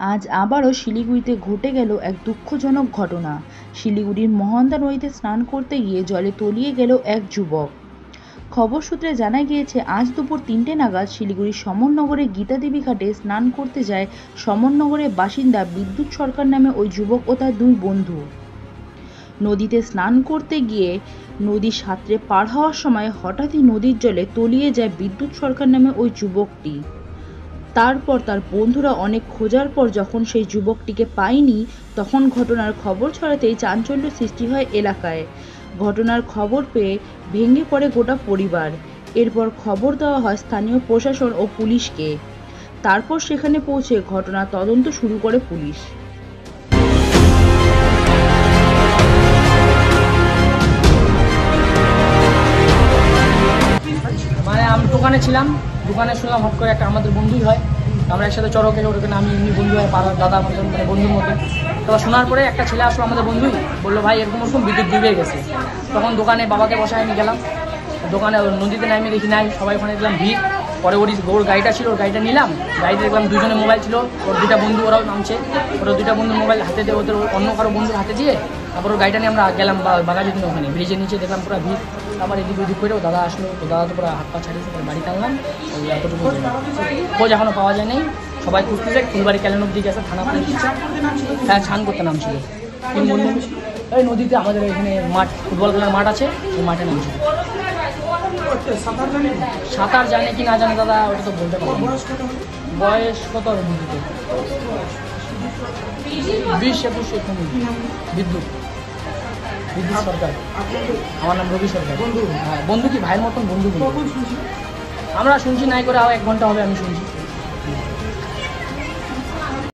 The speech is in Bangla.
আজ আবারও শিলিগুড়িতে ঘটে গেল এক দুঃখজনক ঘটনা। শিলিগুড়ির মহানন্দা নদীতে স্নান করতে গিয়ে জলে তলিয়ে গেল এক যুবক। খবর সূত্রে জানা গিয়েছে, আজ দুপুর 3টে নাগাদ শিলিগুড়ির সমরনগরে গীতাদেবী ঘাটে স্নান করতে যায় সমরনগরের বাসিন্দা বিদ্যুৎ সরকার নামে ওই যুবক ও তার দুই বন্ধু। নদীতে স্নান করতে গিয়ে নদী সাঁতরে পার হওয়ার সময় হঠাৎই নদীর জলে তলিয়ে যায় বিদ্যুৎ সরকার নামে ওই যুবকটি। তারপর তার বন্ধুরা অনেক খোঁজার পর যখন সেই যুবকটিকে পায়নি, তখন ঘটনার খবর ছড়াতেই চাঞ্চল্য সৃষ্টি হয় এলাকায়। ঘটনার খবর পেয়ে ভেঙে পড়ে গোটা পরিবার। এরপর খবর দেওয়া হয় স্থানীয় প্রশাসন ও পুলিশকে। তারপর সেখানে পৌঁছে ঘটনার তদন্ত শুরু করে পুলিশ। মানে আমি দোকানে ছিলাম, দোকানে শুনলাম হট করে একটা আমাদের বন্ধুই হয়, আমরা একসাথে চড়কে ওখানে আমি এমনি বন্ধু হয়, পাড়ার দাদা মতন মানে বন্ধুর মতো। তো শোনার পরে একটা ছেলে আসলো আমাদের বন্ধুই, বললো ভাই এরকম বিদ্যুৎ ডুবে গেছে। তখন দোকানে বাবাকে বসায় নিয়ে গেলাম, দোকানে নদীতে নামে দেখি নাই, সবাই ওখানে দেখলাম ভিড়। পরে ওর গাড়িটা ছিল, ওর গাড়িটা নিলাম, গাড়িতে দেখলাম দুজনের মোবাইল ছিল, ওর দুটা বন্ধু ওরাও নামছে, ওরা দুটা বন্ধুর মোবাইল হাতে দিয়ে ওদের অন্য কারো বন্ধুর হাতে দিয়ে তারপর ওর গাড়িটা নিয়ে আমরা গেলাম বাগালি দিন ওখানে ব্রিজের নিচে, দেখলাম পুরো ভিড়। তারপর এদিক ওদিক করেও দাদা আসলো, তো দাদা তো পুরো হাত পা ছাড়িয়েছে, বাড়িতে আনলাম। ওই এতটুকু খোঁজ এখনও পাওয়া যায় নাই, সবাই খুঁজতেছে। ফুলবাড়ি ক্যালেন অব্দি গেছে, থানা পুলিশ। হ্যাঁ, স্নান করতে নামছিল তিন বন্ধু এই নদীতে। আমাদের এখানে মাঠ, ফুটবল খেলার মাঠ আছে, ওই মাঠে নামছিল। সাঁতার জানে কি না জানে দাদা ওটা তো বলতে পারবো। বয়স কত হবে নদীতে? 20-21 এরকম। বিদ্যুৎ সরকার। আমার নাম রবি সরকার। হ্যাঁ, বন্ধু কি ভাইয়ের মতন বন্ধু। আমরা শুনছি নাই করে 1 ঘন্টা হবে আমি শুনছি।